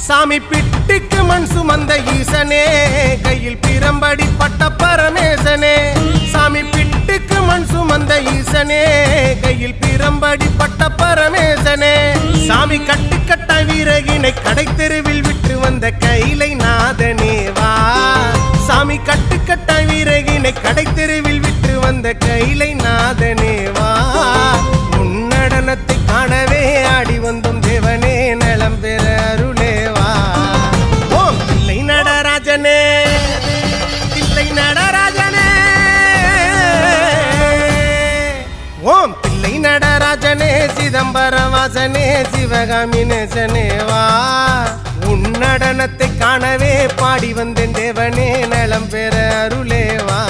சாமி பிட்டுக்கு மண் சுமந்த ஈசனே, கையில் பிரம்படி பட்ட பரமேசனே. சாமி பிட்டுக்கு மண் சுமந்த ஈசனே, கையில் பிரம்படி பட்ட பரமேசனே. சாமி கட்டுக்கட்ட வீரகினை கடை தெருவில் விட்டு வந்த கைலை நாதனே வா. சாமி கட்டுக்கட்ட வீரகினை கடை தெருவில் விட்டு வந்த கைலை நாதனே வா. உன்னடனத்தை காணவே ஆடி வந்தோம் தேவனே, நலம் பெற அருளேவா. ஓம் தில்லை நடராஜனே, தில்லை நடராஜனே. ஓம் தில்லை நடராஜனே, சிதம்பரவாசனே, சிவகாமி நேசனே வா. உன்னடனத்தை காணவே பாடி வந்தேன் தேவனே, நலம் பெற அருளேவா.